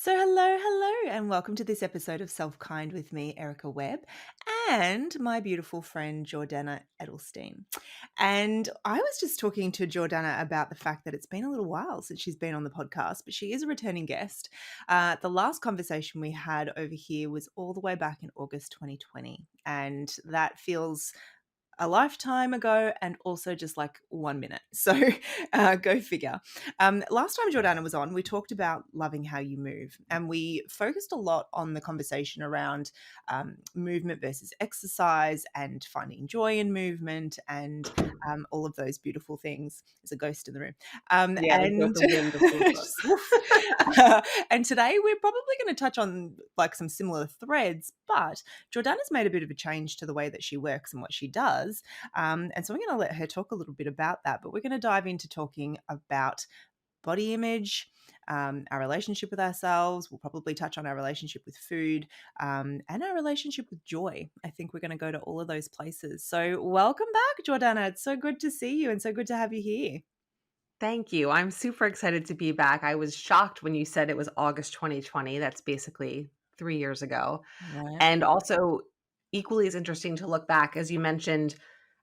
Hello, and welcome to this episode of SelfKind with me, Erica Webb, and my beautiful friend, Jordana Edelstein. And I was just talking to Jordana about the fact that it's been a little while since she's been on the podcast, but she is a returning guest. The last conversation we had over here was all the way back in August 2020, and that feels a lifetime ago and also just like 1 minute. So go figure. Last time Jordana was on, we talked about loving how you move, and we focused a lot on the conversation around movement versus exercise and finding joy in movement and all of those beautiful things. There's a ghost in the room. Yeah, like And the wind just moved us. just woof. And today we're probably going to touch on like some similar threads, but Jordana's made a bit of a change to the way that she works and what she does. And so I'm going to let her talk a little bit about that, but we're going to dive into talking about body image, our relationship with ourselves. We'll probably touch on our relationship with food, and our relationship with joy. I think we're going to go to all of those places. So welcome back, Jordana. It's so good to see you and so good to have you here. Thank you. I'm super excited to be back. I was shocked when you said it was August 2020. That's basically 3 years ago. Wow. And also equally as interesting to look back, as you mentioned,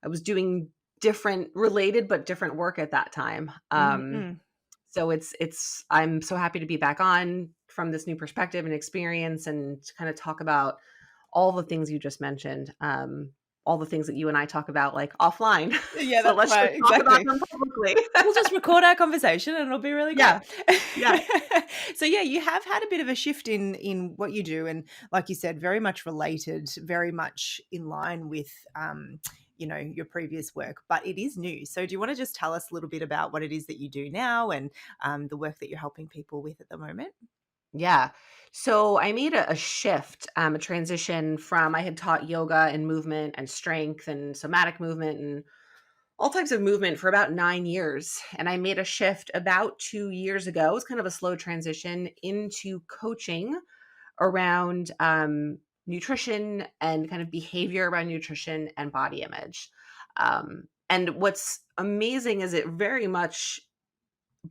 I was doing different related but different work at that time. Mm-hmm. So I'm so happy to be back on from this new perspective and experience and to kind of talk about all the things you just mentioned. All the things that you and I talk about like offline. Yeah, So that's let's just right. talk about Exactly. them publicly. We'll just record our conversation and it'll be really Yeah. great. Yeah. So yeah, you have had a bit of a shift in what you do, and like you said, very much related, very much in line with your previous work, but it is new. So do you want to just tell us a little bit about what it is that you do now and the work that you're helping people with at the moment? Yeah. So I made a shift, a transition from I had taught yoga and movement and strength and somatic movement and all types of movement for about 9 years. And I made a shift about 2 years ago. It was kind of a slow transition into coaching around nutrition and kind of behavior around nutrition and body image. And what's amazing is it very much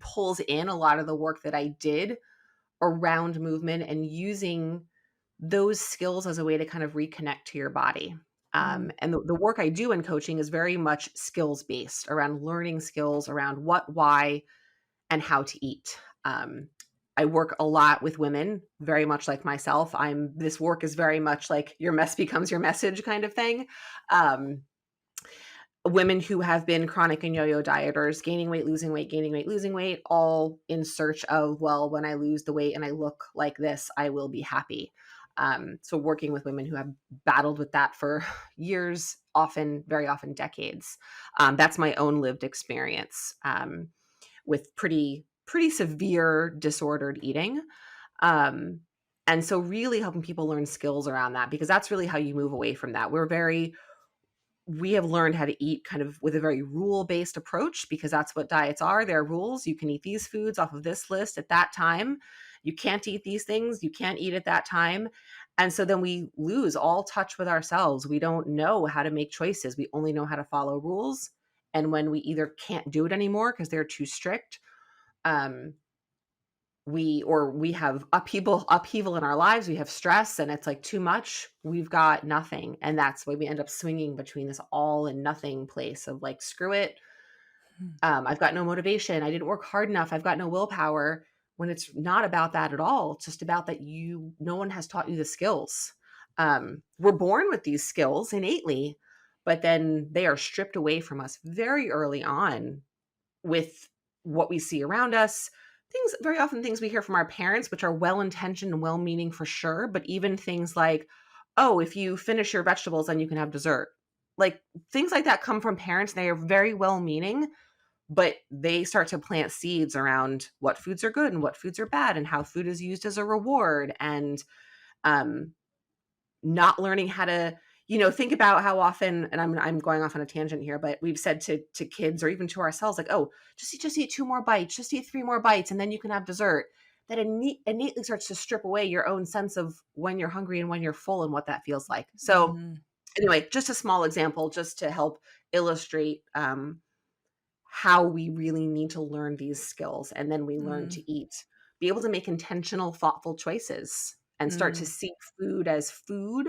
pulls in a lot of the work that I did around movement and using those skills as a way to kind of reconnect to your body. Mm. And the work I do in coaching is very much skills based around learning skills around what, why, and how to eat. I work a lot with women, very much like myself. This work is very much like your mess becomes your message kind of thing. Um, Women who have been chronic and yo-yo dieters, gaining weight, losing weight, gaining weight, losing weight, all in search of, well, when I lose the weight and I look like this, I will be happy. So working with women who have battled with that for years, often, very often decades. That's my own lived experience with pretty severe disordered eating. Um, and so really helping people learn skills around that, because that's really how you move away from that. We have learned how to eat kind of with a very rule-based approach, because that's what diets are. They're rules. You can eat these foods off of this list at that time. You can't eat these things. You can't eat at that time. And so then we lose all touch with ourselves. We don't know how to make choices. We only know how to follow rules. And when we either can't do it anymore because they're too strict, um, we have upheaval in our lives, we have stress and it's like too much, we've got nothing. And that's why we end up swinging between this all and nothing place of like, screw it. I've got no motivation. I didn't work hard enough. I've got no willpower, when it's not about that at all. It's just about that no one has taught you the skills. We're born with these skills innately, but then they are stripped away from us very early on with what we see around us. Very often things we hear from our parents, which are well-intentioned and well-meaning for sure, but even things like, oh, if you finish your vegetables, then you can have dessert. Like things like that come from parents. They are very well-meaning, but they start to plant seeds around what foods are good and what foods are bad and how food is used as a reward, and um, not learning how to, think about how often, and I'm going off on a tangent here, but we've said to kids or even to ourselves, like, oh, just eat 2 more bites, just eat 3 more bites, and then you can have dessert. That innately starts to strip away your own sense of when you're hungry and when you're full and what that feels like. So Mm. anyway, just a small example just to help illustrate how we really need to learn these skills, and then we learn Mm. to eat be able to make intentional, thoughtful choices and start to Mm, see food as food,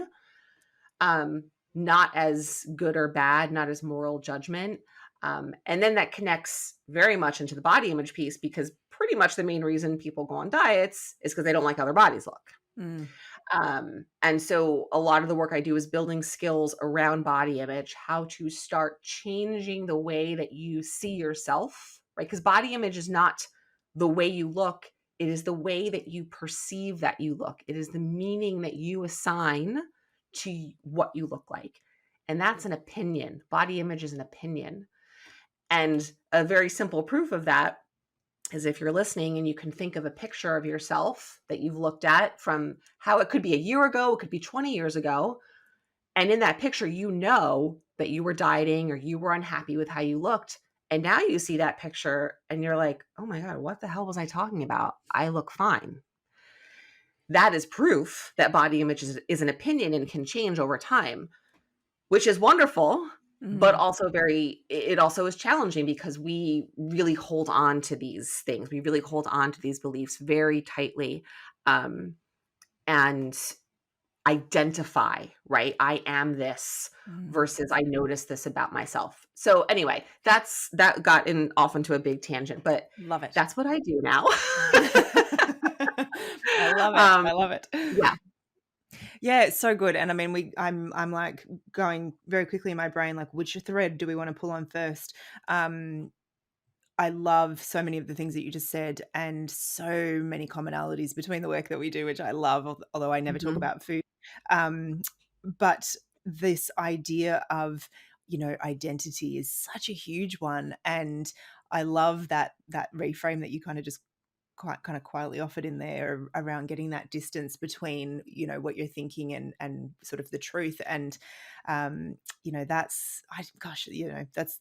um, not as good or bad, not as moral judgment. And then that connects very much into the body image piece, because pretty much the main reason people go on diets is because they don't like how their bodies look. mm, And so a lot of the work I do is building skills around body image, how to start changing the way that you see yourself, right? Because body image is not the way you look, it is the way that you perceive that you look. It is the meaning that you assign to what you look like. And that's an opinion. Body image is an opinion. And a very simple proof of that is if you're listening and you can think of a picture of yourself that you've looked at from how it could be a year ago, it could be 20 years ago. And in that picture, you know that you were dieting or you were unhappy with how you looked. And now you see that picture and you're like, oh my God, what the hell was I talking about? I look fine. That is proof that body image is an opinion and can change over time, which is wonderful, but mm. also it also is challenging because we really hold on to these things. We really hold on to these beliefs very tightly, um, and identify, right? I am this Mm. versus I notice this about myself. So anyway, that got off into a big tangent, but Love it. that's what I do now. I love it. um, I love it. yeah. Yeah, it's so good. And I mean, I'm like going very quickly in my brain, like, which thread do we want to pull on first? Um, I love so many of the things that you just said, and so many commonalities between the work that we do, which I love, although I never talk Mhm. about food. Um, but this idea of, identity is such a huge one. And I love that reframe that you kind of just quite kind of quietly offered in there around getting that distance between what you're thinking and sort of the truth. And that's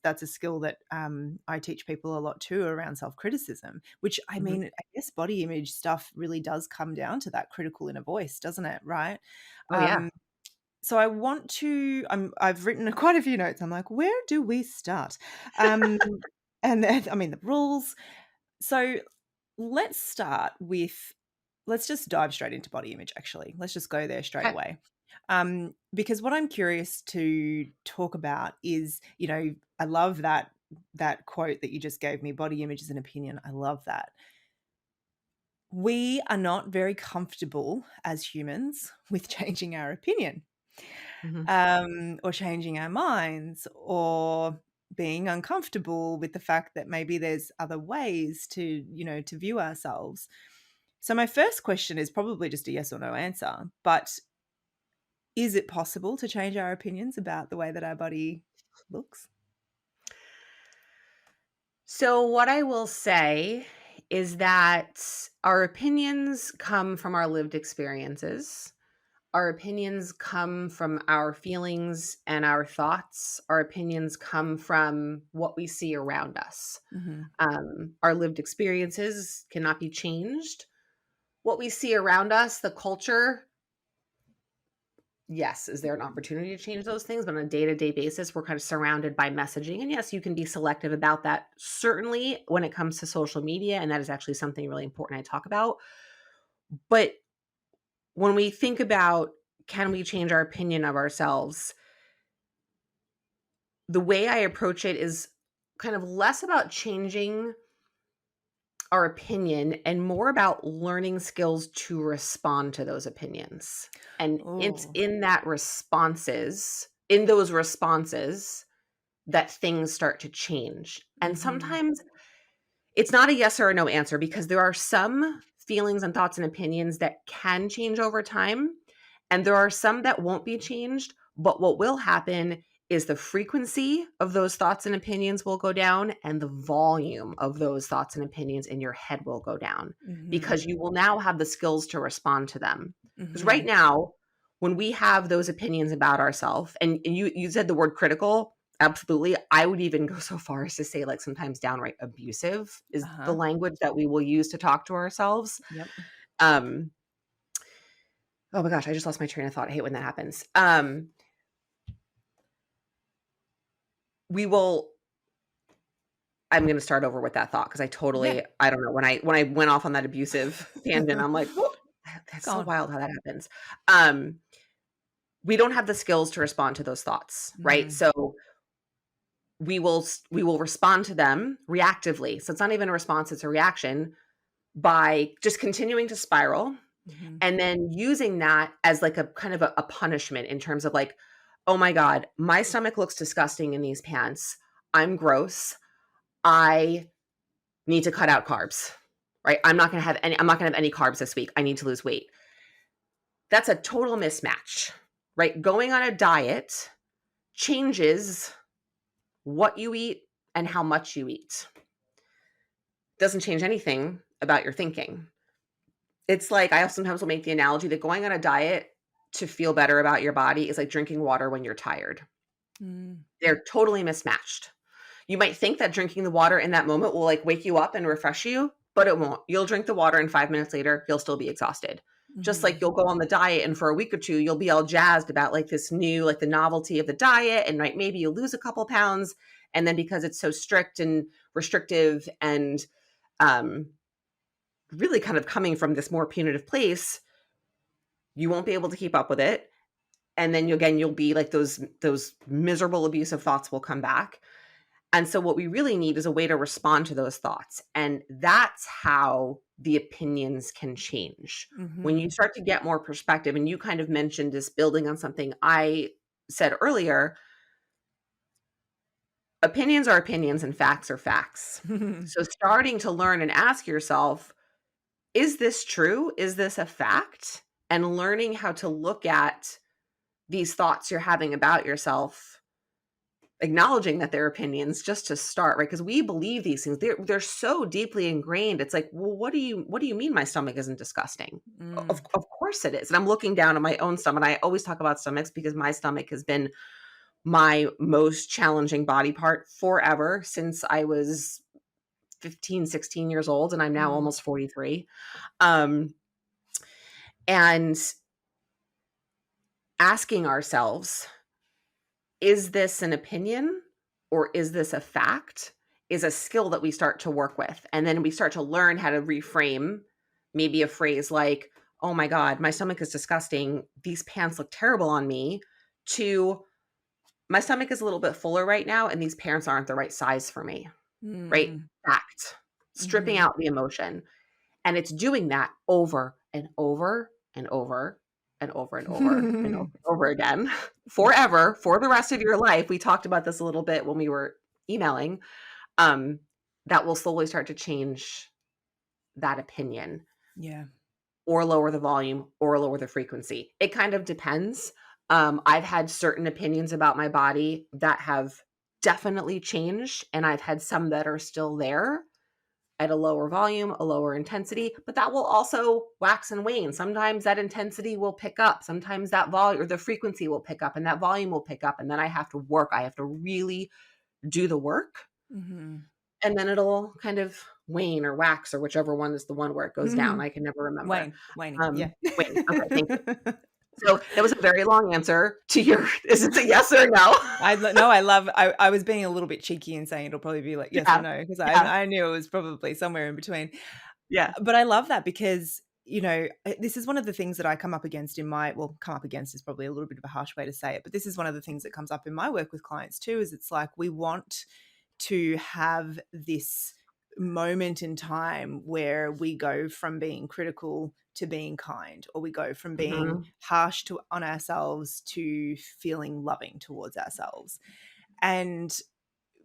that's a skill that I teach people a lot too, around self-criticism, which I Mhm. mean, I guess body image stuff really does come down to that critical inner voice, doesn't it? Right. Oh yeah. So I want to I've written quite a few notes. I'm like, where do we start? um and then, I mean, the rules. So let's start with, let's just dive straight into body image, actually. Let's just go there straight Okay. away. Because what I'm curious to talk about is, I love that quote that you just gave me, body image is an opinion. I love that. We are not very comfortable as humans with changing our opinion, Mhm. or changing our minds, or being uncomfortable with the fact that maybe there's other ways to view ourselves. So my first question is probably just a yes or no answer, but is it possible to change our opinions about the way that our body looks? So, what I will say is that our opinions come from our lived experiences. Our opinions come from our feelings and our thoughts. Our opinions come from what we see around us. Mhm. Our lived experiences cannot be changed. What we see around us, the culture, yes, is there an opportunity to change those things? But on a day-to-day basis, we're kind of surrounded by messaging. And yes, you can be selective about that, certainly when it comes to social media. And that is actually something really important I talk about. But when we think about, can we change our opinion of ourselves? The way I approach it is kind of less about changing our opinion and more about learning skills to respond to those opinions. And it's Oh. in those responses that things start to change. And Mhm. sometimes it's not a yes or a no answer, because there are some feelings and thoughts and opinions that can change over time. And there are some that won't be changed. But what will happen is the frequency of those thoughts and opinions will go down, and the volume of those thoughts and opinions in your head will go down, Mhm. because you will now have the skills to respond to them. Because right Mhm. now, when we have those opinions about ourselves, and you said the word critical, absolutely. I would even go so far as to say, like, sometimes downright abusive is the Uh-huh. language that we will use to talk to ourselves. Yep. Um, oh my gosh, I just lost my train of thought. I hate when that happens. We will I'm gonna start over with that thought because Yeah, I don't know, when I went off on that abusive tangent, I'm like, "Whoop, that's go so on. wild how that happens." Um, we don't have the skills to respond to those thoughts, right? Mm, So we will respond to them reactively. So it's not even a response, it's a reaction by just continuing to spiral mhm, and then using that as like a kind of a punishment in terms of like, "Oh my god, my stomach looks disgusting in these pants. I'm gross. I need to cut out carbs." Right? I'm not gonna have any carbs this week. I need to lose weight. That's a total mismatch, right? Going on a diet changes what you eat and how much you eat. Doesn't change anything about your thinking. It's like I sometimes will make the analogy that going on a diet to feel better about your body is like drinking water when you're tired. mm, They're totally mismatched. You might think that drinking the water in that moment will like wake you up and refresh you, but it won't. You'll drink the water and 5 minutes later, you'll still be exhausted. Just like mhm, you'll go on the diet and for a week or two, you'll be all jazzed about like this new, like the novelty of the diet. And right, maybe you'll lose a couple pounds. And then because it's so strict and restrictive and um, really kind of coming from this more punitive place, you won't be able to keep up with it. And then you'll be like those miserable abusive thoughts will come back. And so what we really need is a way to respond to those thoughts. And that's how the opinions can change. When you mhm, start to get more perspective, and you kind of mentioned this building on something I said earlier, opinions are opinions and facts are facts. So starting to learn and ask yourself, is this true? Is this a fact? And learning how to look at these thoughts you're having about yourself, acknowledging that they're opinions just to start, right? Because we believe these things. They're so deeply ingrained. It's like, well, what do you mean my stomach isn't disgusting? mm, Of course it is. And I'm looking down at my own stomach. I always talk about stomachs because my stomach has been my most challenging body part forever since I was 15, 16 years old, and I'm now mm, almost 43. Um, and asking ourselves, is this an opinion or is this a fact? Is a skill that we start to work with. And then we start to learn how to reframe maybe a phrase like, oh my God, my stomach is disgusting. These pants look terrible on me, to my stomach is a little bit fuller right now and these pants aren't the right size for me, right? mm, Fact. Stripping mhm. out the emotion. And it's doing that over and over and over and over and over and over and over again forever for the rest of your life. We talked about this a little bit when we were emailing. Um, that will slowly start to change that opinion Yeah. or lower the volume or lower the frequency. It kind of depends. I've had certain opinions about my body that have definitely changed, and I've had some that are still there at a lower volume, a lower intensity, but that will also wax and wane. Sometimes that intensity will pick up. Sometimes that volume or the frequency will pick up and that volume will pick up. And then I have to work. I have to really do the work. Mhm. And then it'll kind of wane or wax or whichever one is the one where it goes down. I can never remember. Waning, yeah. Wane. Okay, thank you. So that was a very long answer to your, is it a yes or no? No, I was being a little bit cheeky and saying it'll probably be like yes or Yeah. no because Yeah. I knew it was probably somewhere in between. Yeah. But I love that because, this is one of the things that I come up against come up against is probably a little bit of a harsh way to say it, but this is one of the things that comes up in my work with clients too, is it's like we want to have this moment in time where we go from being critical to being kind, or we go from being Hmm. harsh on ourselves to feeling loving towards ourselves. And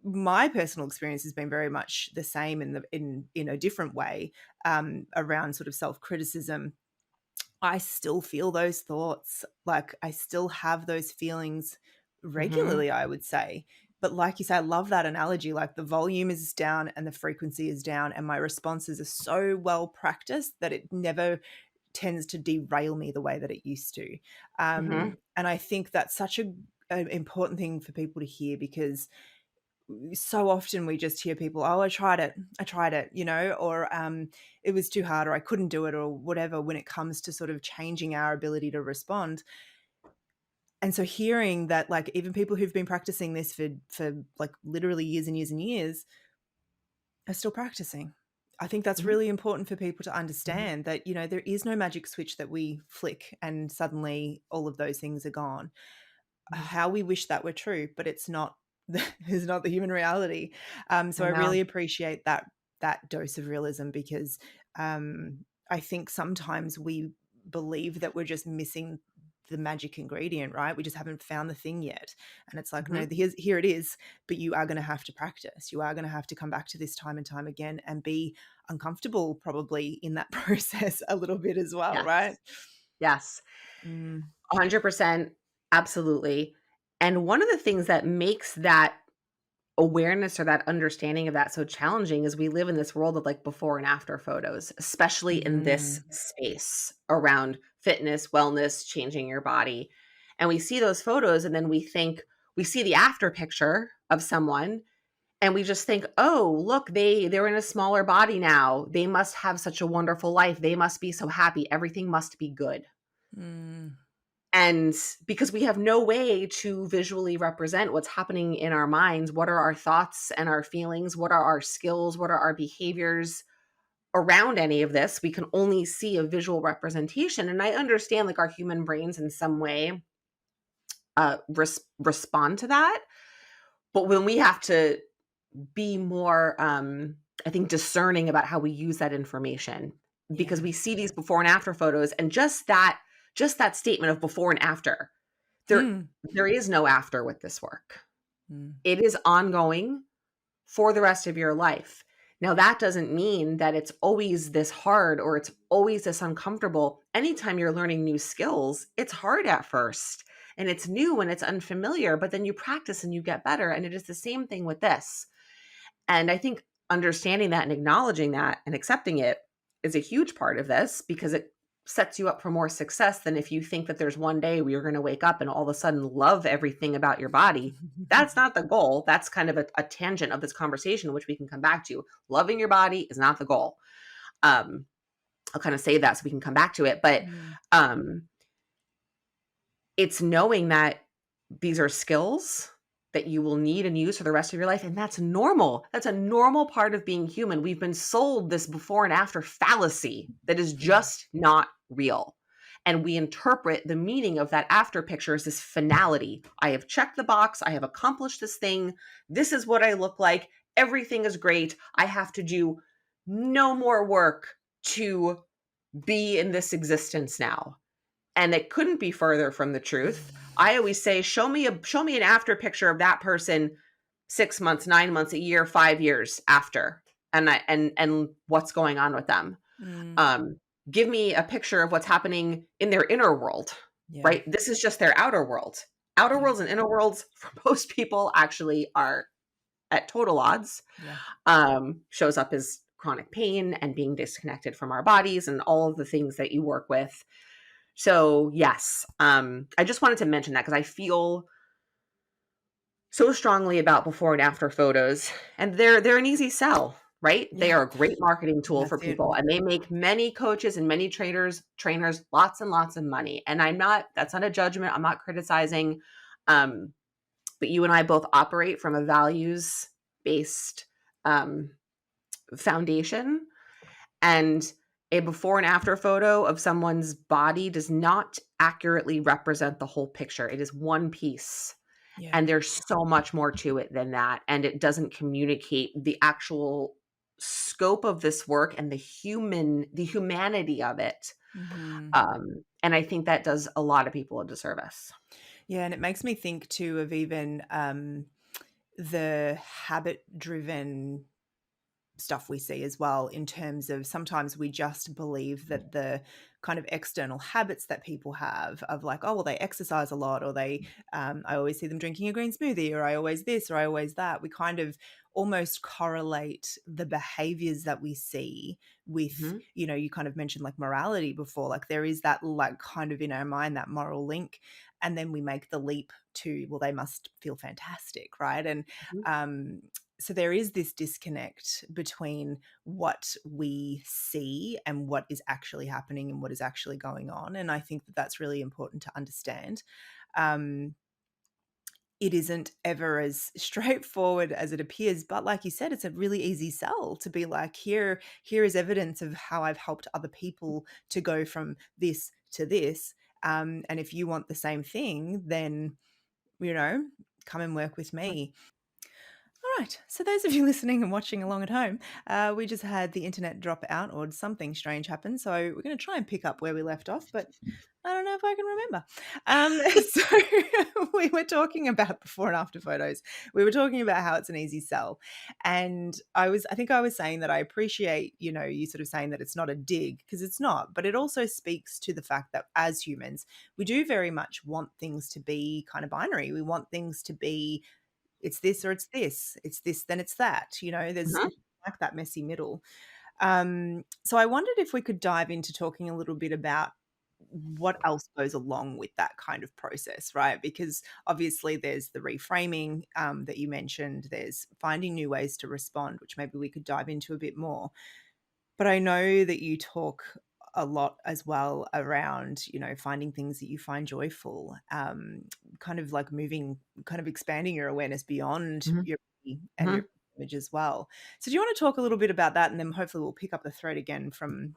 my personal experience has been very much the same in a different way, around sort of self-criticism. I still feel those thoughts, like I still have those feelings Hmm. regularly, I would say. But like you say, I love that analogy, like the volume is down and the frequency is down and my responses are so well practiced that it never tends to derail me the way that it used to. Hmm. And I think that's such a important thing for people to hear, because so often we just hear people, "Oh, I tried it," or "It was too hard," or "I couldn't do it," or whatever, when it comes to sort of changing our ability to respond. And so hearing that, like, even people who've been practicing this for like literally years and years and years, are still practicing. I think that's Mhm, really important for people to mhm, understand that, there is no magic switch that we flick and suddenly all of those things are gone. mhm. How we wish that were true, but it's not is not the human reality. So I I know. really appreciate that dose of realism because I think sometimes we believe that we're just missing the magic ingredient, right? We just haven't found the thing yet. And it's like, no, Mhm. here it is, but you are going to have to practice. You are going to have to come back to this time and time again and be uncomfortable probably in that process a little bit as well, right? Yes. Yes. Mm, 100%. Absolutely. And one of the things that makes that awareness or that understanding of that so challenging is we live in this world of like before and after photos, especially in this mm, space around fitness, wellness, changing your body. And we see those photos and then we think we see the after picture of someone and we just think, "Oh, look, they're in a smaller body now. They must have such a wonderful life. They must be so happy. Everything must be good." mm. And because we have no way to visually represent what's happening in our minds, what are our thoughts and our feelings, what are our skills, what are our behaviors around any of this, we can only see a visual representation. And I understand like our human brains in some way respond to that. But when we have to be more, I think, discerning about how we use that information because Yeah. we see these before and after photos and just that statement of before and after. There Mm. there is no after with this work. Mm. It is ongoing for the rest of your life. Now, that doesn't mean that it's always this hard or it's always this uncomfortable. Anytime you're learning new skills, it's hard at first and it's new and it's unfamiliar, but then you practice and you get better. And it is the same thing with this. And I think understanding that and acknowledging that and accepting it is a huge part of this because it sets you up for more success than if you think that there's one day where you're going to wake up and all of a sudden love everything about your body. That's not the goal. That's kind of a tangent of this conversation, which we can come back to. Loving your body is not the goal. Um, I'll kind of say that so we can come back to it. But Mm. um, it's knowing that these are skills that you will need and use for the rest of your life, and that's normal. That's a normal part of being human. We've been sold this before and after fallacy that is Yeah. just not real. And we interpret the meaning of that after picture as this finality. I have checked the box. I have accomplished this thing. This is what I look like. Everything is great. I have to do no more work to be in this existence now, and it couldn't be further from the truth. I always say, show me an after picture of that person 6 months, 9 months, a year, 5 years after, and what's going on with them. Mm. Um, Give me a picture of what's happening in their inner world, Yeah. right? This is just their outer world. Outer Yeah. worlds and inner worlds for most people actually are at total odds. Yeah. Shows up as chronic pain and being disconnected from our bodies and all of the things that you work with. So, yes, I just wanted to mention that because I feel so strongly about before and after photos, and they're an easy sell, right? They Yeah. are a great marketing tool for That's it. people, and they make many coaches and many trainers lots and lots of money. And that's not a judgment. I'm not criticizing, um, but you and I both operate from a values based um, foundation, and a before and after photo of someone's body does not accurately represent the whole picture. It is one piece. Yeah. And there's so much more to it than that. And it doesn't communicate the actual scope of this work and the humanity of it. Mhm. And I think that does a lot of people a disservice. Yeah, and it makes me think too of even, the habit-driven stuff we see as well in terms of sometimes we just believe that the kind of external habits that people have of like, oh well, they exercise a lot, or they I always see them drinking a green smoothie, or I always this, or I always that. We kind of almost correlate the behaviors that we see with, Mhm, you kind of mentioned like morality before, like there is that like kind of in our mind that moral link, and then we make the leap to, well, they must feel fantastic, right? And mhm. um so there is this disconnect between what we see and what is actually happening and what is actually going on, and I think that that's really important to understand. um it isn't ever as straightforward as it appears. But like you said, it's a really easy sell to be like, here is evidence of how I've helped other people to go from this to this. And if you want the same thing, then, you know, come and work with me. All right. So, those of you listening and watching along at home, we just had the internet drop out or something strange happen. So, we're going to try and pick up where we left off, but I don't know if I can remember. So, we were talking about before and after photos. We were talking about how it's an easy sell. And I think I was saying that I appreciate, you sort of saying that it's not a dig, because it's not, but it also speaks to the fact that as humans, we do very much want things to be kind of binary. We want things to be, it's this or it's this, then it's that, there's Mhm. like that messy middle. So I wondered if we could dive into talking a little bit about what else goes along with that kind of process, right? Because obviously there's the reframing that you mentioned, there's finding new ways to respond, which maybe we could dive into a bit more. But I know that you talk a lot as well around, finding things that you find joyful, kind of like kind of expanding your awareness beyond Mhm. your body and your Mhm. image as well. So do you want to talk a little bit about that? And then hopefully we'll pick up the thread again from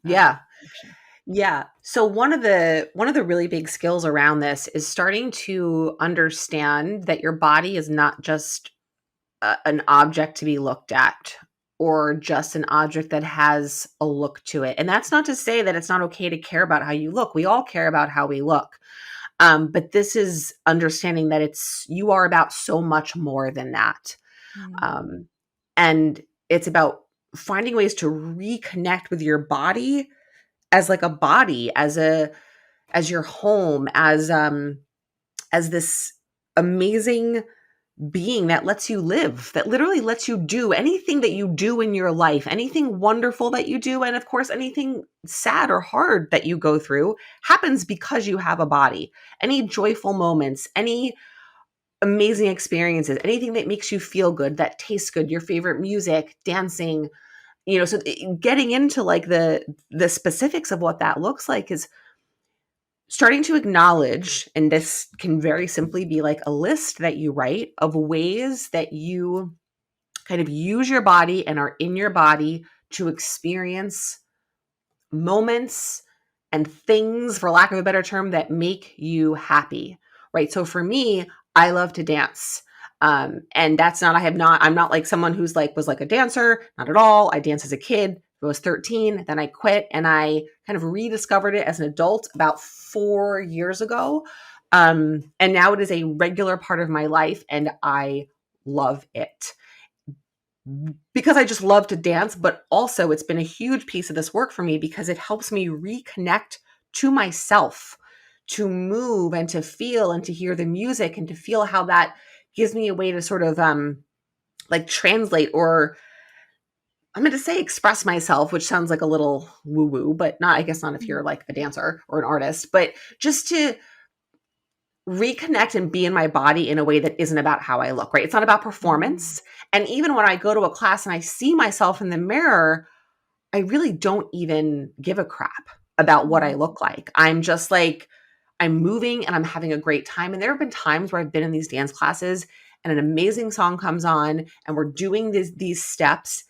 the Yeah. connection. Yeah. So one of the really big skills around this is starting to understand that your body is not just an object to be looked at or just an object that has a look to it. And that's not to say that it's not okay to care about how you look. We all care about how we look. But this is understanding that you are about so much more than that. Mm, Um, and it's about finding ways to reconnect with your body as like a body, as your home, as this amazing being that lets you live, that literally lets you do anything that you do in your life, anything wonderful that you do, and of course anything sad or hard that you go through happens because you have a body. Any joyful moments, any amazing experiences, anything that makes you feel good, that tastes good, your favorite music, dancing, so getting into like the specifics of what that looks like is starting to acknowledge, and this can very simply be like a list that you write of ways that you kind of use your body and are in your body to experience moments and things, for lack of a better term, that make you happy, right? So for me, I love to dance. And that's not, I'm not like someone who's like, was like a dancer, not at all. I danced as a kid. I was 13, then I quit and I kind of rediscovered it as an adult about 4 years ago. And now it is a regular part of my life and I love it because I just love to dance, but also it's been a huge piece of this work for me because it helps me reconnect to myself, to move and to feel and to hear the music and to feel how that gives me a way to sort of like translate, or I'm going to say express myself, which sounds like a little woo woo, but not, I guess not if mm, you're like a dancer or an artist, but just to reconnect and be in my body in a way that isn't about how I look, right? It's not about mm, performance. And even when I go to a class and I see myself in the mirror, I really don't even give a crap about what I mm, look like. I'm just like, I'm moving and I'm having a great time. And there have been times where I've been in these dance classes and an amazing song comes on and we're doing these steps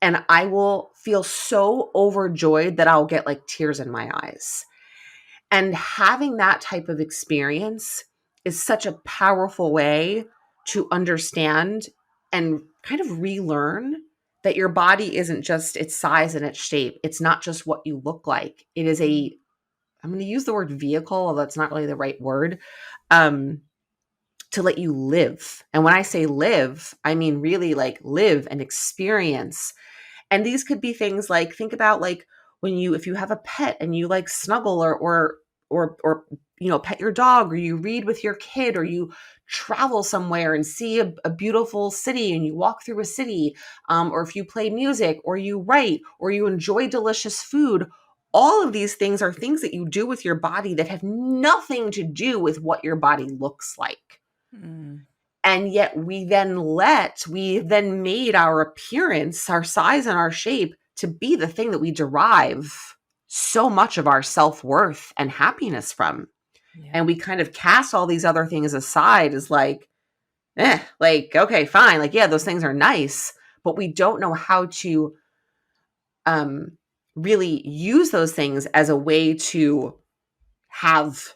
and I will feel so overjoyed that I'll get like tears in my eyes. And having that type of experience is such a powerful way to understand and kind of relearn that your body isn't just its size and its shape. It's not just what you look like. It is mm, I'm going to use the word vehicle, although that's not really the right word, um, to let you live. And when I say live, I mean really like live and experience. And these could be things like, think about like if you have a pet and you like snuggle or pet your dog, or you read with your kid, or you travel somewhere and see a beautiful city and you walk through a city, or if you play music or you write or you enjoy delicious food. All of these things are things that you do with your body that have nothing to do with what your body looks like. mm, And yet we then made our appearance, our size and our shape to be the thing that we derive so much of our self-worth and happiness from. Yeah. And we kind of cast all these other things aside as like, like, okay, fine. Like, yeah, those things are nice, but we don't know how to um, really use those things as a way to have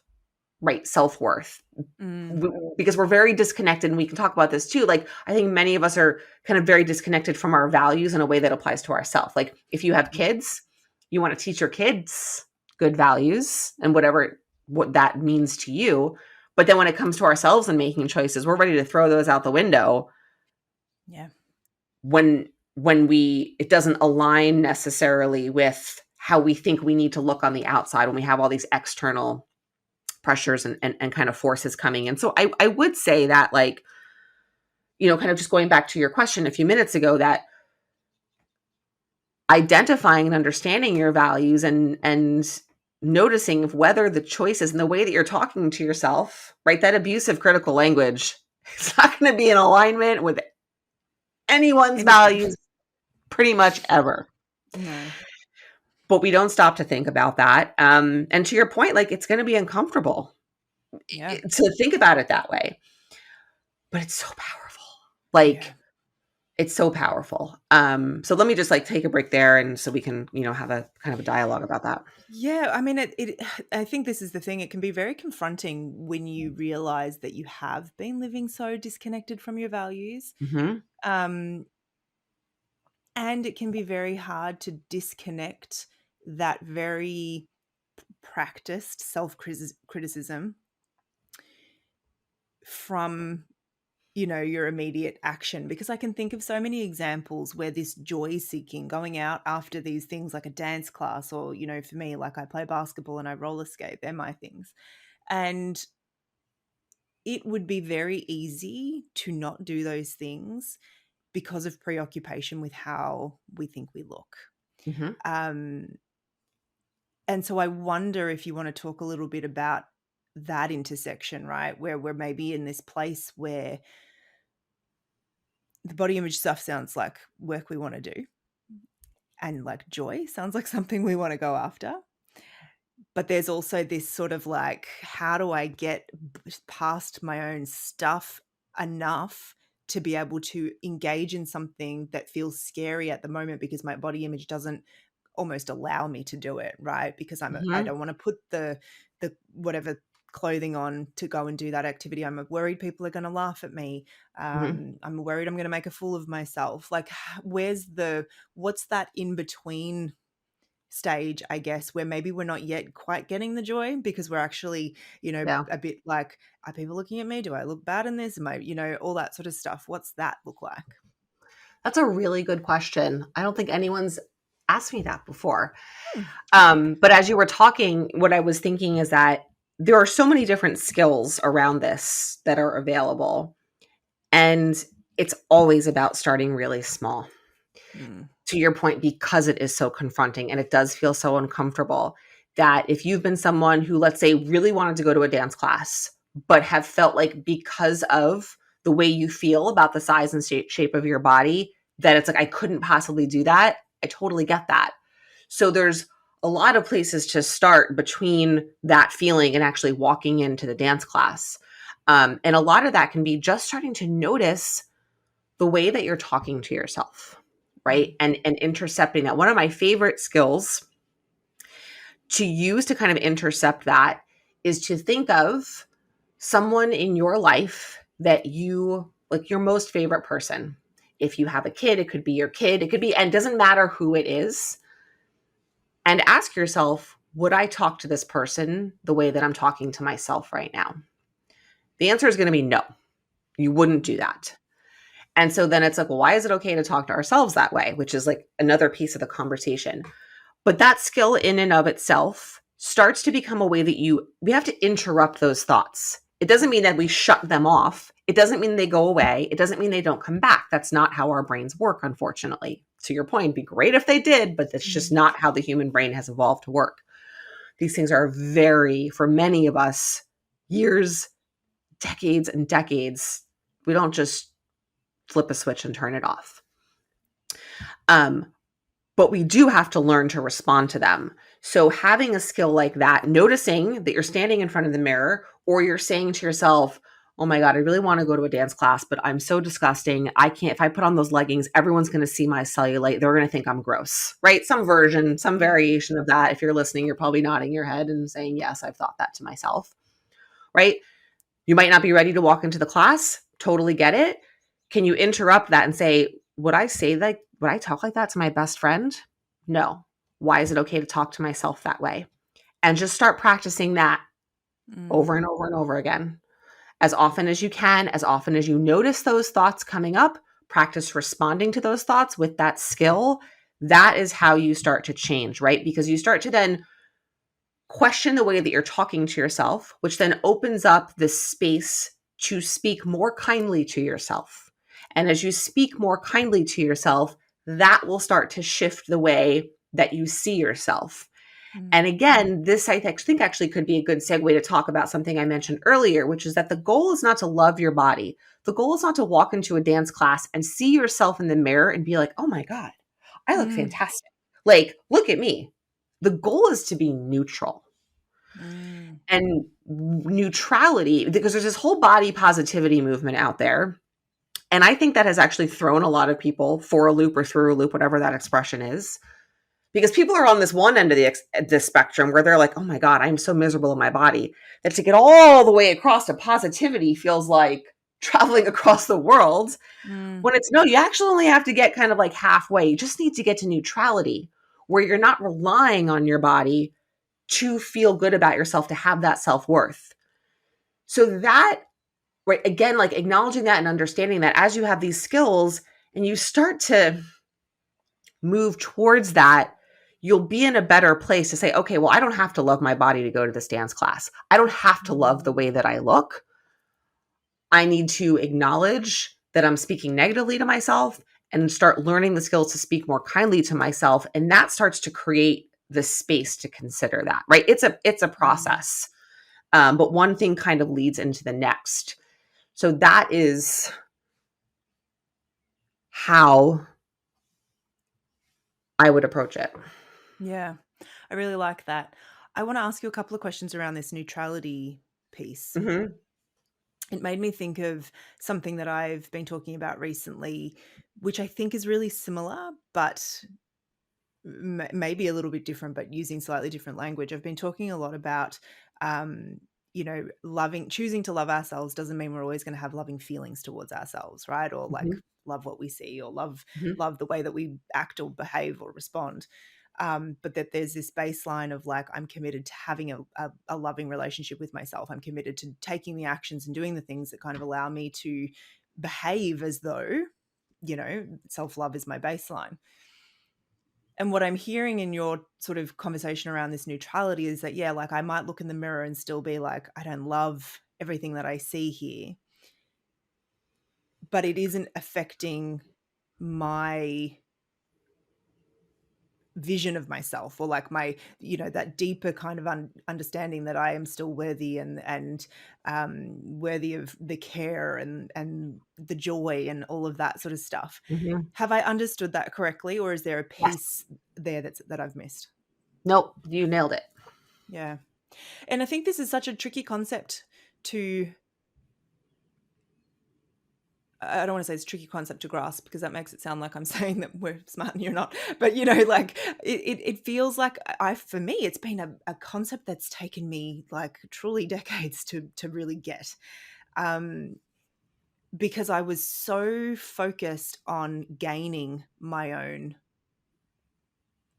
right self-worth Mm. because we're very disconnected. And we can talk about this too. Like, I think many of us are kind of very disconnected from our values in a way that applies to ourselves. Like, if you have Yeah. kids, you want to teach your kids good values and what that means to you. But then when it comes to ourselves and making choices, we're ready to throw those out the window Yeah. when it doesn't align necessarily with how we think we need to look on the outside when we have all these external pressures and kind of forces coming in. So I would say that, like, kind of just going back to your question a few minutes ago, that identifying and understanding your values and noticing whether the choices and the way that you're talking to yourself, right, that abusive critical language, it's not going to be in alignment with anyone's Anything. values pretty much ever. No. But we don't stop to think about that. And to your point, like, it's going to be uncomfortable Yeah. to think about it that way, but it's so powerful. Yeah. Like, it's so powerful. So let me just like take a break there, and so we can, have a kind of a dialogue about that. Yeah, I mean, I think this is the thing. It can be very confronting when you realize that you have been living so disconnected from your values. Hmm. Um, and it can be very hard to disconnect that very practiced self criticism from your immediate action, because I can think of so many examples where this joy seeking, going out after these things like a dance class, or for me, like, I play basketball and I roller skate, they're my things, and it would be very easy to not do those things because of preoccupation with how we think we look. Hmm. um and so I wonder if you want to talk a little bit about that intersection, right, where we're maybe in this place where the body image stuff sounds like work we want to do, and like joy sounds like something we want to go after. But there's also this sort of like, how do I get past my own stuff enough to be able to engage in something that feels scary at the moment, because my body image doesn't almost allow me to do it, right? Because I Hmm. don't want to put the whatever clothing on to go and do that activity. I'm worried people are going to laugh at me. Hmm. I'm worried I'm going to make a fool of myself. Like, what's that in between stage, I guess, where maybe we're not yet quite getting the joy, because we're actually, Yeah. a bit like, are people looking at me? Do I look bad in this? Am I, all that sort of stuff. What's that look like? That's a really good question. I don't think anyone's asked me that before. Hmm, okay. But as you were talking, what I was thinking is that there are so many different skills around this that are available. And it's always about starting really small. Mm, To your point, because it is so confronting and it does feel so uncomfortable, that if you've been someone who, let's say, really wanted to go to a dance class, but have felt like because of the way you feel about the size and shape of your body, that it's like, I couldn't possibly do that. I totally get that. So there's a lot of places to start between that feeling and actually walking into the dance class. And a lot of that can be just starting to notice the way that you're talking to yourself, right? mm, And intercepting that. One of my favorite skills to use to kind of intercept that is to think of someone in your life that you like, your most favorite person. If you have a kid, it could be your kid, it could be, and it doesn't matter who it is. And ask yourself, would I talk to this person the way that I'm talking to myself right now? The answer is going to be no. You wouldn't do that. And so then it's like, well, why is it okay to talk to ourselves that way? Which is like another piece of the conversation. But that skill in and of itself starts to become a way that we have to interrupt those thoughts. It doesn't mean that we shut them off. It doesn't mean they go away. It doesn't mean they don't come back. That's not how our brains work, unfortunately. To your point, it'd be great if they did, but that's just mm. not how the human brain has evolved to work. These things are very, for many of us, years, decades, and decades. We don't just flip a switch and turn it off. Um, but we do have to learn to respond to them. So having a skill like that, noticing that you're standing in front of the mirror or you're saying to yourself, "Oh my god, I really want to go to a dance class, but I'm so disgusting. I can't if I put on those leggings, everyone's going to see my cellulite. They're going to think I'm gross." Right? Some version, some variation of that. If you're listening, you're probably nodding your head and saying, "Yes, I've thought that to myself." Right? You might not be ready to walk into the class. Totally get it. Can you interrupt that and say, would I talk like that to my best friend? No. Why is it okay to talk to myself that way? And just start practicing that Mm. over and over and over again. As often as you can, as often as you notice those thoughts coming up, practice responding to those thoughts with that skill. That is how you start to change, right? Because you start to then question the way that you're talking to yourself, which then opens up the space to speak more kindly to yourself. And as you speak more kindly to yourself, that will start to shift the way that you see yourself. And Mm. again, this I think actually could be a good segue to talk about something I mentioned earlier, which is that the goal is not to love your body. The goal is not to walk into a dance class and see yourself in the mirror and be like, "Oh my God, I look Mm. fantastic. Like, look at me." The goal is to be neutral. Mm. And neutrality, because there's this whole body positivity movement out there. And I think that has actually thrown a lot of people for a loop or through a loop, whatever that expression is. Because people are on this one end of the spectrum where they're like, "Oh my God, I'm so miserable in my body," that to get all the way across to positivity feels like traveling across the world. Mm. When it's no, you actually only have to get kind of like halfway. You just need to get to neutrality where you're not relying on your body to feel good about yourself, to have that self-worth. So that, right, again, like acknowledging that and understanding that as you have these skills and you start to move towards that, you'll be in a better place to say, "Okay, well, I don't have to love my body to go to this dance class. I don't have to love the Mm. way that I look. I need to acknowledge that I'm speaking negatively to myself and start learning the skills to speak more kindly to myself." And that starts to create the space to consider that, right? It's a Mm. process. But one thing kind of leads into the next. So that is how I would approach it. Yeah, I really like that. I want to ask you a couple of questions around this neutrality piece. Mhm, It made me think of something that I've been talking about recently, which I think is really similar, but maybe a little bit different, but using slightly different language. I've been talking a lot about, um, choosing to love ourselves doesn't mean we're always going to have loving feelings towards ourselves, right? Or like mhm, love what we see, or mhm, love the way that we act or behave or respond. But that there's this baseline of like, I'm committed to having a loving relationship with myself. I'm committed to taking the actions and doing the things that kind of allow me to behave as though, self love is my baseline. And what I'm hearing in your sort of conversation around this neutrality is that, yeah, like I might look in the mirror and still be like, I don't love everything that I see here, but it isn't affecting my vision of myself, or like my, that deeper kind of understanding that I am still worthy and worthy of the care and the joy and all of that sort of stuff. mhm. Have I understood that correctly, or is there a Yes. piece there that I've missed? Nope, you nailed it. Yeah. And I think this is such a tricky concept to I don't want to say it's a tricky concept to grasp, because that makes it sound like I'm saying that we're smart and you're not. But like it feels like for me, it's been a concept that's taken me like truly decades to really get. Um, because I was so focused on gaining my own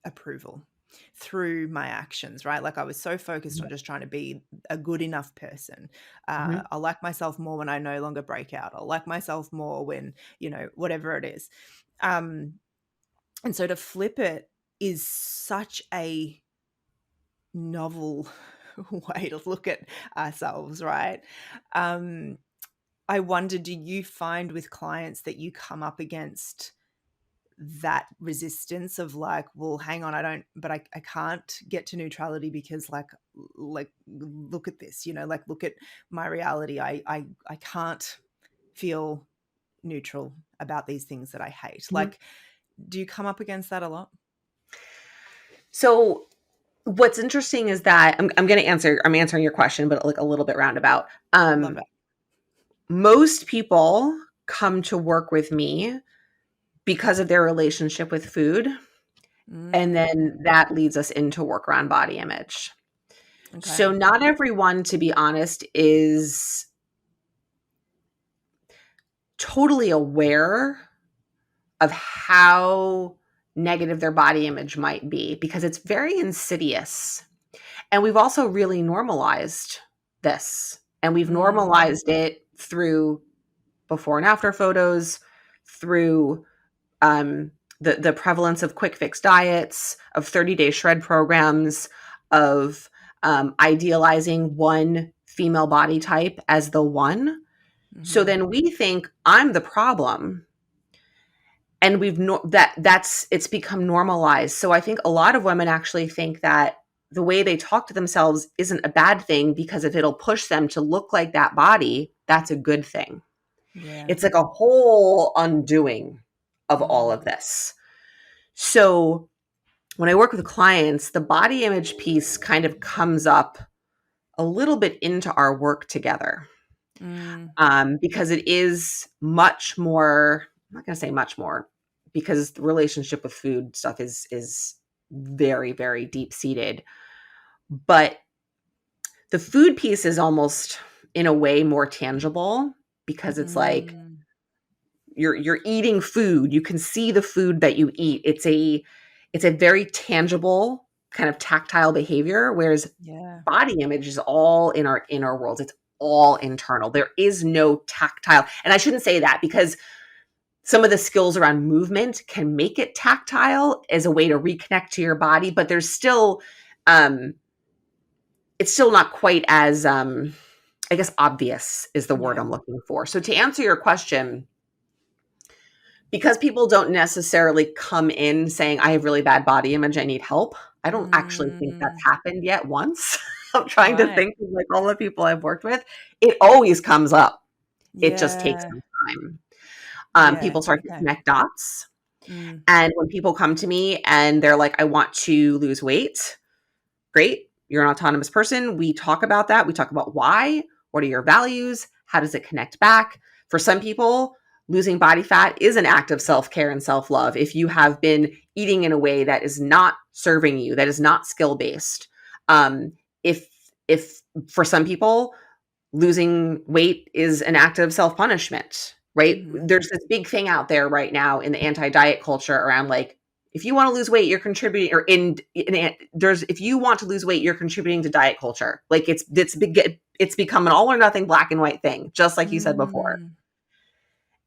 approval through my actions, right? Like I was so focused on just trying to be a good enough person. Mhm, I'll like myself more when I no longer break out. I'll like myself more when, whatever it is. Um, and so to flip it is such a novel way to look at ourselves, right? Um, I wonder, do you find with clients that you come up against that resistance of like, well, hang on, I can't get to neutrality because look at this, like look at my reality. I can't feel neutral about these things that I hate. mhm. Like, do you come up against that a lot? So What's interesting is that I'm answering your question, but like a little bit roundabout. Love it. Most people come to work with me because of their relationship with food. And Mm, then that leads us into work around body image. okay. So not everyone, to be honest, is totally aware of how negative their body image might be because it's very insidious. And we've also really normalized this. And we've Mm, normalized it through before and after photos, through um, the prevalence of quick fix diets, of 30-day shred programs, of idealizing one female body type as the one. So mhm. then we think I'm the problem, and that's it's become normalized. So I think a lot of women actually think that the way they talk to themselves isn't a bad thing because if it'll push them to look like that body, that's a good thing. Yeah. It's like a whole undoing of all Mm, of this. So when I work with clients, the body image piece kind of comes up a little bit into our work together, mm, because it is much more. I'm not going to say much more because the relationship with food stuff is very very deep seated, but the food piece is almost in a way more tangible because it's like mm, you're eating food. You can see the food that you eat. It's a very tangible kind of tactile behavior, whereas yeah. body image is all in our inner worlds. It's all internal. There is no tactile. And I shouldn't say that because some of the skills around movement can make it tactile as a way to reconnect to your body, but there's still um it's still not quite as I guess obvious is the word Yeah. I'm looking for. So to answer your question, because people don't necessarily come in saying, I have really bad body image, I need help. I don't actually think that's Mm, happened yet once. I'm trying to right. think of like all the people I've worked with. It always comes up. It just takes Yeah. some time. Yeah. People start to Okay. connect dots. Mm, And when people come to me and they're like, I want to lose weight, great. You're an autonomous person. We talk about that. We talk about why. What are your values? How does it connect back? For some people, losing body fat is an act of self care and self love. If you have been eating in a way that is not serving you, that is not skill based, um, if for some people losing weight is an act of self punishment, right? mhm. There's this big thing out there right now in the anti diet culture around like, if you want to lose weight, you're contributing, or there's if you want to lose weight, you're contributing to diet culture. Like it's become an all or nothing black and white thing, just like you said before. Mm,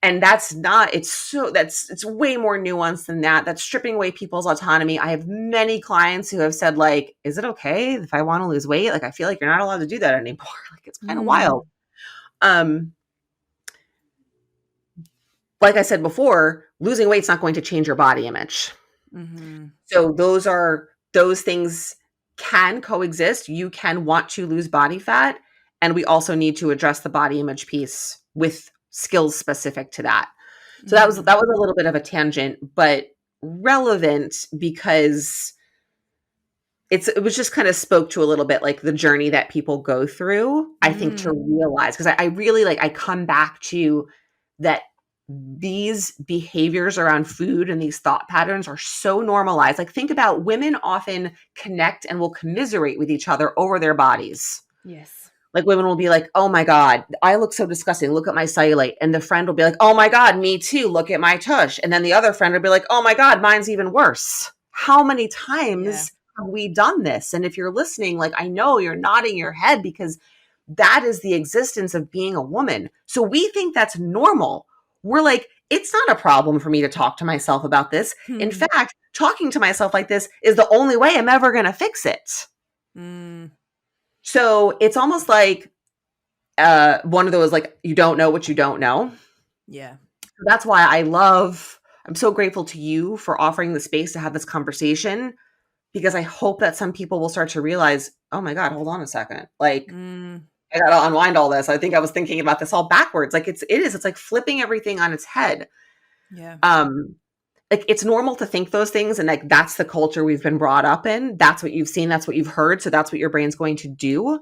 And that's not, it's way more nuanced than that. That's stripping away people's autonomy. I have many clients who have said, like, is it okay if I want to lose weight? Like, I feel like you're not allowed to do that anymore. Like, it's kind of mm, wild. Um, like I said before, losing weight's not going to change your body image. mhm. So those things can coexist. You can want to lose body fat, and we also need to address the body image piece with skills specific to that. So Mhm. that was a little bit of a tangent, but relevant because it was just kind of spoke to a little bit like the journey that people go through, I think, to Mm, realize because I really like I come back to that these behaviors around food and these thought patterns are so normalized. Like think about women often connect and will commiserate with each other over their bodies. yes. Like women will be like, "Oh my god, I look so disgusting. Look at my cellulite." And the friend will be like, "Oh my god, me too. Look at my tush." And then the other friend will be like, "Oh my god, mine's even worse." How many Yeah. times have we done this? And if you're listening, like I know you're nodding your head because that is the existence of being a woman. So we think that's normal. We're like, it's not a problem for me to talk to myself about this. In Hmm. fact, talking to myself like this is the only way I'm ever going to fix it. Mm, So it's almost like one of those like you don't know what you don't know. yeah. That's why I'm so grateful to you for offering the space to have this conversation because I hope that some people will start to realize, oh my God, hold on a second. Like Mm, I gotta unwind all this. I think I was thinking about this all backwards. Like it's like flipping everything on its head. yeah. Um, like it's normal to think those things, and like that's the culture we've been brought up in. That's what you've seen, that's what you've heard, so that's what your brain's going to do.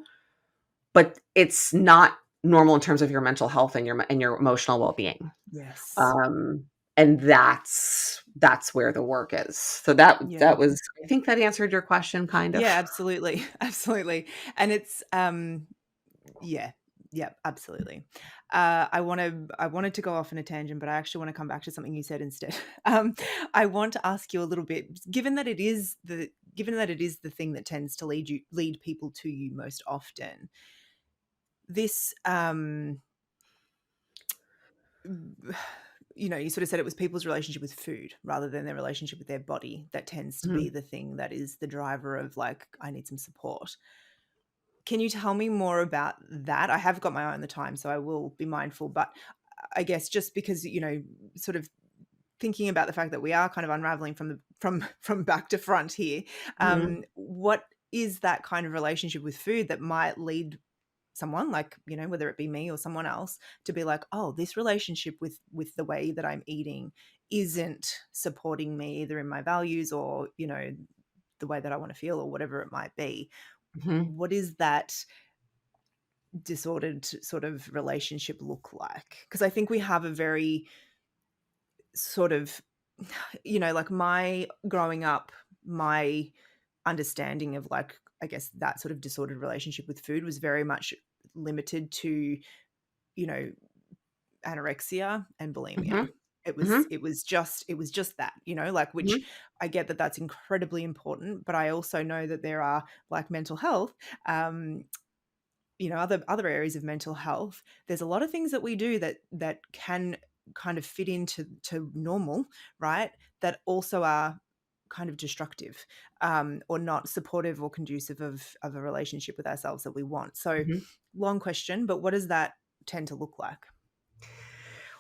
But it's not normal in terms of your mental health and your emotional well-being. Yes. Um and that's where the work is. So that Yeah. was, I think that answered your question kind Yeah, of. absolutely. Absolutely. And it's yeah. Yeah, absolutely. I wanted to go off on a tangent, but I actually want to come back to something you said instead. Um, I want to ask you a little bit, given that it is the thing that tends to lead people to you most often. This you sort of said it was people's relationship with food rather than their relationship with their body that tends to Mhm. be the thing that is the driver of like, I need some support. Can you tell me more about that? I have got my eye on the time, so I will be mindful. But I guess just because, sort of thinking about the fact that we are kind of unraveling from the from back to front here, Mhm. what is that kind of relationship with food that might lead someone like, whether it be me or someone else, to be like, oh, this relationship with the way that I'm eating isn't supporting me either in my values or, the way that I want to feel or whatever it might be. Mhm. What is that disordered sort of relationship look like? Because I think we have a very sort of, like my growing up, my understanding of like, I guess that sort of disordered relationship with food was very much limited to, you know, anorexia and bulimia. Mhm. It was Mhm. it was just it was just that, like, which Mhm. I get that that's incredibly important, but I also know that there are, like, mental health, other areas of mental health. There's a lot of things that we do that can kind of fit into normal, right? That also are kind of destructive, or not supportive or conducive of a relationship with ourselves that we want. So, Mhm. long question, but what does that tend to look like?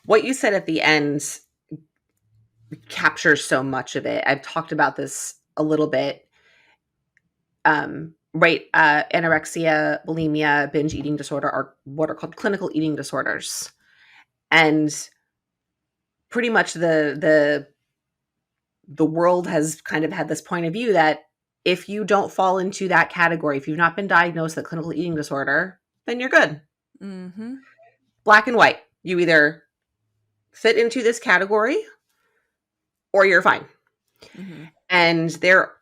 What you said at the end captures so much of it. I've talked about this a little bit. Right, anorexia, bulimia, binge eating disorder are what are called clinical eating disorders. And pretty much the world has kind of had this point of view that if you don't fall into that category, if you've not been diagnosed with a clinical eating disorder, then you're good. Mhm. Black and white. You either fit into this category or you're fine. Mhm. And there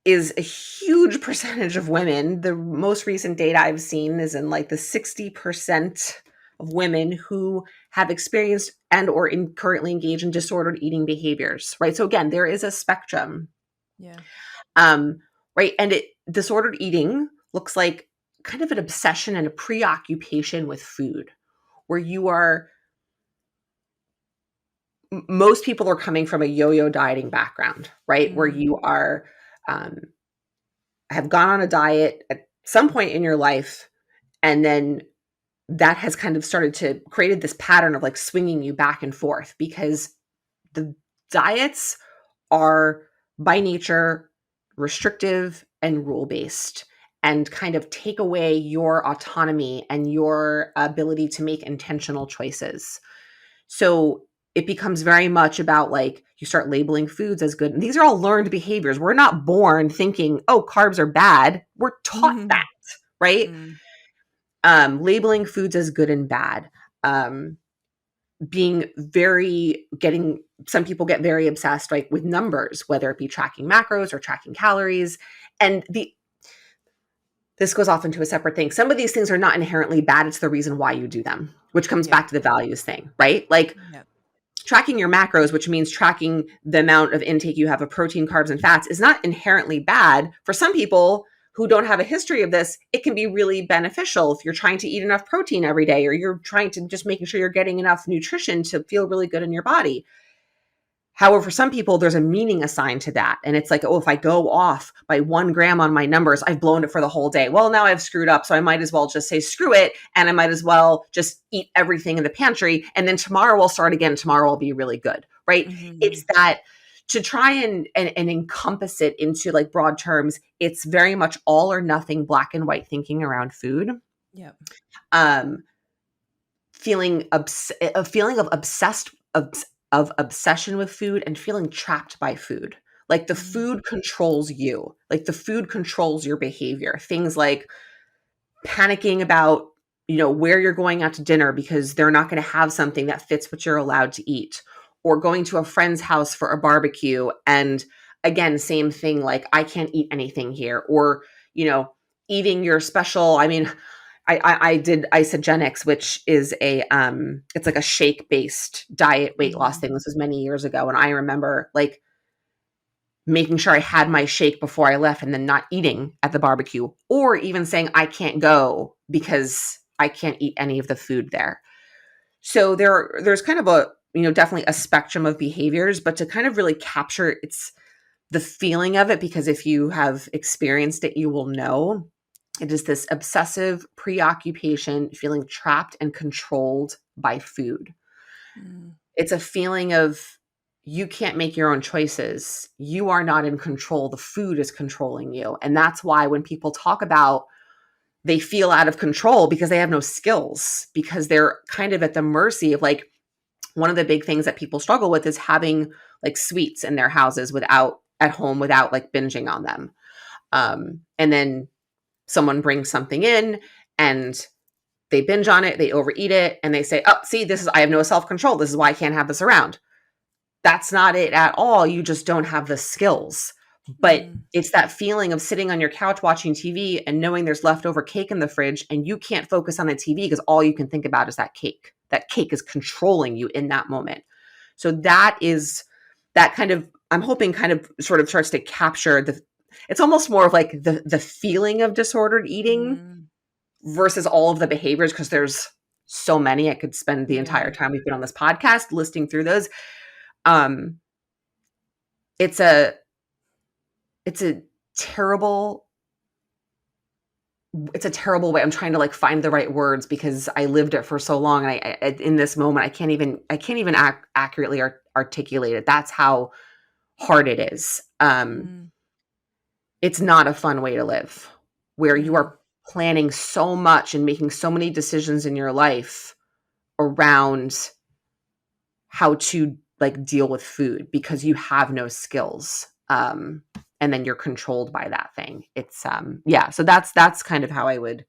is a huge percentage of women. The most recent data I've seen is in like the 60% of women who have experienced and or currently engage in disordered eating behaviors, right? So again, there is a spectrum. Yeah. Um, right. And disordered eating looks like kind of an obsession and a preoccupation with food where you are, most people are coming from a yo-yo dieting background, right? Where Mm. you are, um, have gone on a diet at some point in your life, and then that has kind of started to created this pattern of like swinging you back and forth because the diets are by nature restrictive and rule based and kind of take away your autonomy and your ability to make intentional choices. So it becomes very much about like you start labeling foods as good. And these are all learned behaviors. We're not born thinking, oh, carbs are bad. We're taught that, right? Mm. Labeling foods as good and bad. Um, being very getting some people get very obsessed like with numbers, whether it be tracking macros or tracking calories. And this goes off into a separate thing. Some of these things are not inherently bad. It's the reason why you do them, which comes Yeah. back to the values thing, right? Like Yeah. tracking your macros, which means tracking the amount of intake you have of protein, carbs, and fats, is not inherently bad. For some people who don't have a history of this, it can be really beneficial if you're trying to eat enough protein every day or you're trying to just making sure you're getting enough nutrition to feel really good in your body. However, for some people, there's a meaning assigned to that. And it's like, oh, if I go off by 1 gram on my numbers, I've blown it for the whole day. Well, now I've screwed up. So I might as well just say, screw it. And I might as well just eat everything in the pantry. And then tomorrow we'll start again. Tomorrow will be really good. Right. It's Mhm. that to try and encompass it into like broad terms, it's very much all or nothing black and white thinking around food. Yeah. Um, a feeling of obsessed of obsession with food and feeling trapped by food. Like the Mm. food controls you. Like the food controls your behavior. Things like panicking about, where you're going out to dinner because they're not going to have something that fits what you're allowed to eat, or going to a friend's house for a barbecue. And again, same thing, like I can't eat anything here, or, eating your special, I mean, I did isogenics, which is it's like a shake based diet weight loss Mm. thing. This was many years ago. And I remember like making sure I had my shake before I left and then not eating at the barbecue, or even saying I can't go because I can't eat any of the food there. So there's kind of a, definitely a spectrum of behaviors, but to kind of really capture the feeling of it, because if you have experienced it, you will know it is this obsessive preoccupation, feeling trapped and controlled by food. Mm. It's a feeling of you can't make your own choices. You are not in control. The food is controlling you. And that's why when people talk about they feel out of control, because they have no skills, because they're kind of at the mercy of like, one of the big things that people struggle with is having like sweets in their houses at home without like binging on them. And then someone brings something in and they binge on it, they overeat it, and they say, oh, see, I have no self-control. This is why I can't have this around. That's not it at all. You just don't have the skills. But Mm. it's that feeling of sitting on your couch watching TV and knowing there's leftover cake in the fridge and you can't focus on the TV because all you can think about is that cake. That cake is controlling you in that moment. So that kind of, I'm hoping kind of sort of starts to capture it's almost more of like the feeling of disordered eating Mm. versus all of the behaviors, because there's so many. I could spend the entire Yeah. time we've been on this podcast listing through those. Um, it's a it's a terrible it's a terrible way. I'm trying to like find the right words because I lived it for so long, and I in this moment I can't even accurately articulate it. That's how hard it is. Mm. It's not a fun way to live, where you Mm. are planning so much and making so many decisions in your life around how to like deal with food because you have no skills. And then you're controlled by that thing. It's yeah, so that's kind of how I would,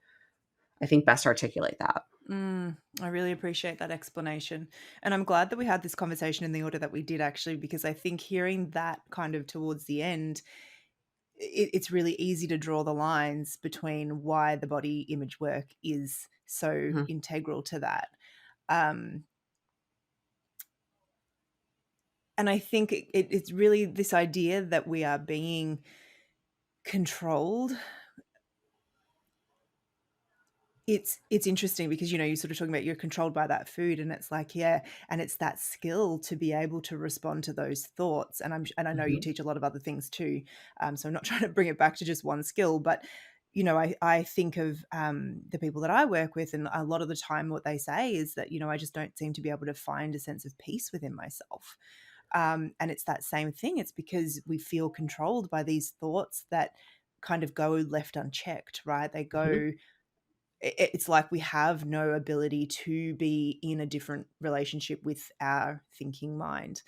I think, best articulate that. Mm. I really appreciate that explanation. And I'm glad that we had this conversation in the order that we did, actually, because I think hearing that kind of towards the end, it's really easy to draw the lines between why the body image work is so Mhm. integral to that. Um, and I think it's really this idea that we are being controlled. It's interesting because, you're sort of talking about you're controlled by that food, and it's like, yeah, and it's that skill to be able to respond to those thoughts. And I know you Mhm. teach a lot of other things too, so I'm not trying to bring it back to just one skill, but I think of the people that I work with, and a lot of the time what they say is that, I just don't seem to be able to find a sense of peace within myself. And it's that same thing. It's because we feel controlled by these thoughts that kind of go left unchecked, right? They Mhm. go, it's like we have no ability to be in a different relationship with our thinking mind.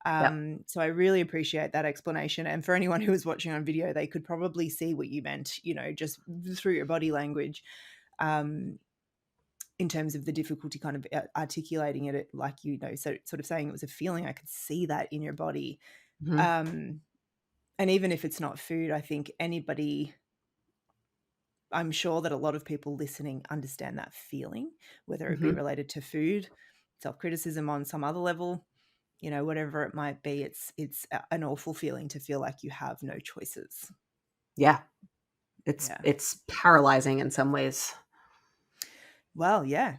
Yep. So I really appreciate that explanation. And for anyone who was watching on video, they could probably see what you meant, just through your body language, um, in terms of the difficulty kind of articulating it, like, so sort of saying it was a feeling. I could see that in your body. Mhm. Um, and even if it's not food, I think I'm sure that a lot of people listening understand that feeling, whether it be Mhm. related to food, self-criticism on some other level, whatever it might be. An awful feeling to feel like you have no choices. Yeah. It's Yeah. it's paralyzing in some ways. Well, yeah,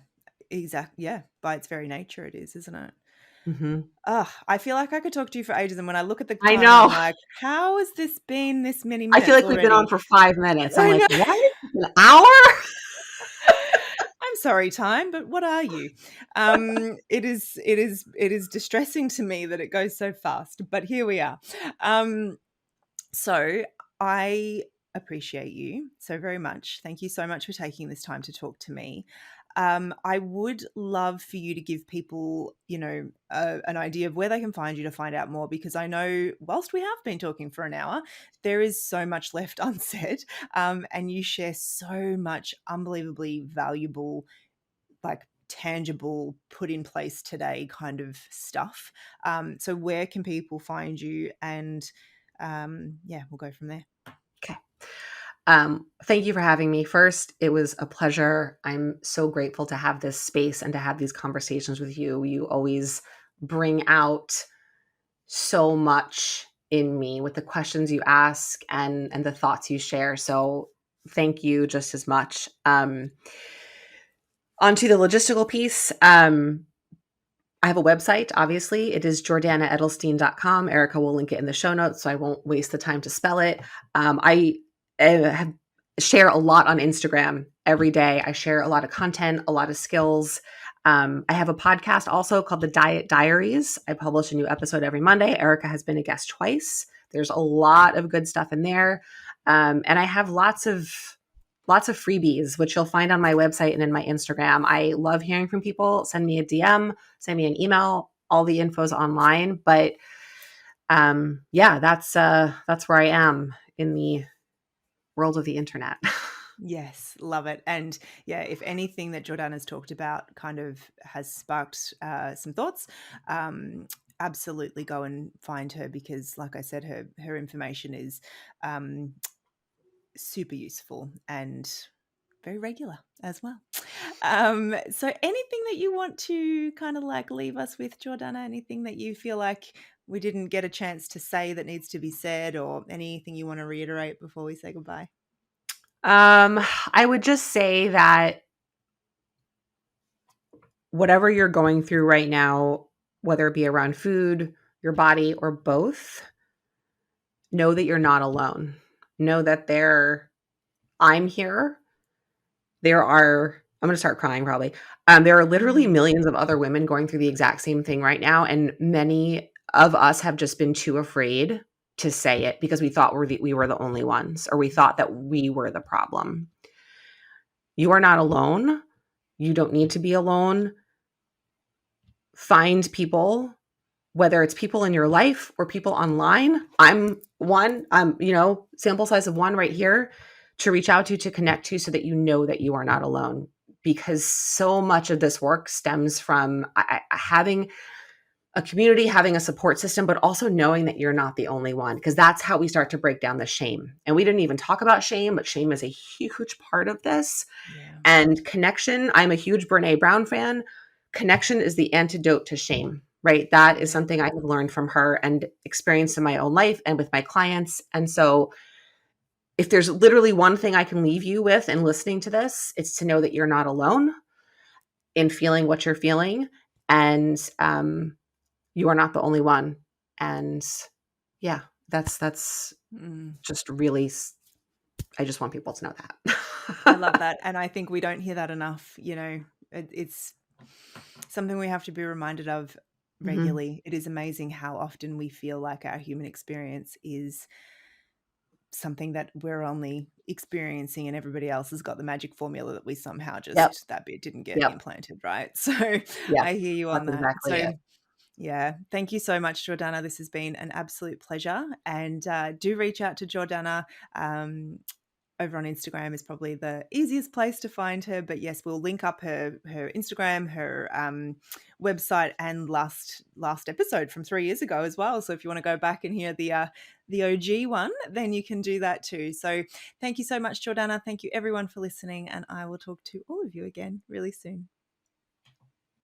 exactly. Yeah, by its very nature, it is, isn't it? Mhm. I feel like I could talk to you for ages, and when I look at the I timer, I'm know. like, how has this been this many I feel minutes like we've been on already? for 5 minutes. I'm I like, know. "What? An hour?" I'm sorry, time, but what are you? It is distressing to me that it goes so fast, but here we are. Um, so I appreciate you so very much. Thank you so much for taking this time to talk to me. I would love for you to give people, an idea of where they can find you to find out more, because I know whilst we have been talking for an hour, there is so much left unsaid, and you share so much unbelievably valuable, like tangible, put in place today kind of stuff. So where can people find you? And yeah, we'll go from there. Okay. Thank you for having me. First, it was a pleasure. I'm so grateful to have this space and to have these conversations with you. You always bring out so much in me with the questions you ask and the thoughts you share. So thank you just as much. Onto the logistical piece. I have a website, obviously. It is jordanaedelstein.com. Erica will link it in the show notes, so I won't waste the time to spell it. I have, share a lot on Instagram every day. I share a lot of content, a lot of skills. I have a podcast also called The Diet Diaries. I publish a new episode every Monday. Erica has been a guest twice. There's a lot of good stuff in there. And I have lots of freebies, which you'll find on my website and in my Instagram. I love hearing from people. Send me a DM, send me an email. All the info's online. But yeah, that's where I am in the world of the internet. Yes, love it. And yeah, if anything that Jordana's talked about kind of has sparked some thoughts, absolutely go and find her, because like I said, her information is super useful and very regular as well. So anything that you want to kind of like leave us with, Jordana? Anything that you feel like we didn't get a chance to say that needs to be said, or anything you want to reiterate before we say goodbye? I would just say that whatever you're going through right now, whether it be around food, your body, or both, know that you're not alone. Know that I'm here. I'm going to start crying probably. There are literally Mhm. millions of other women going through the exact same thing right now. And many of us have just been too afraid to say it because we thought we were the only ones, or we thought that we were the problem. You are not alone. You don't need to be alone. Find people, whether it's people in your life or people online. I'm one, sample size of one right here, to reach out to connect to, so that you know that you are not alone. Because so much of this work stems from having a community, having a support system, but also knowing that you're not the only one, because that's how we start to break down the shame. And we didn't even talk about shame, but shame is a huge part of this. Yeah. And connection, I'm a huge Brene Brown fan. Connection is the antidote to shame, right? That is something I have learned from her and experienced in my own life and with my clients. And so if there's literally one thing I can leave you with in listening to this, it's to know that you're not alone in feeling what you're feeling. And you are not the only one. And yeah, that's Mm. just really, I just want people to know I love that. that. And I think we don't hear that enough. It's something we have to be reminded of Mhm. regularly. It is amazing how often we feel like our human experience is something that we're only experiencing, and everybody else has got the magic formula that we somehow Yep. just, that bit didn't get Yep. implanted, right? So Yep. I hear you on That's that. exactly So it. yeah, thank you so much, Jordana. This has been an absolute pleasure. And do reach out to Jordana. Over on Instagram is probably the easiest place to find her. But yes, we'll link up her Instagram, her website, and last episode from 3 years ago as well. So if you want to go back and hear the OG one, then you can do that too. So thank you so much, Jordana. Thank you everyone for listening, and I will talk to all of you again really soon.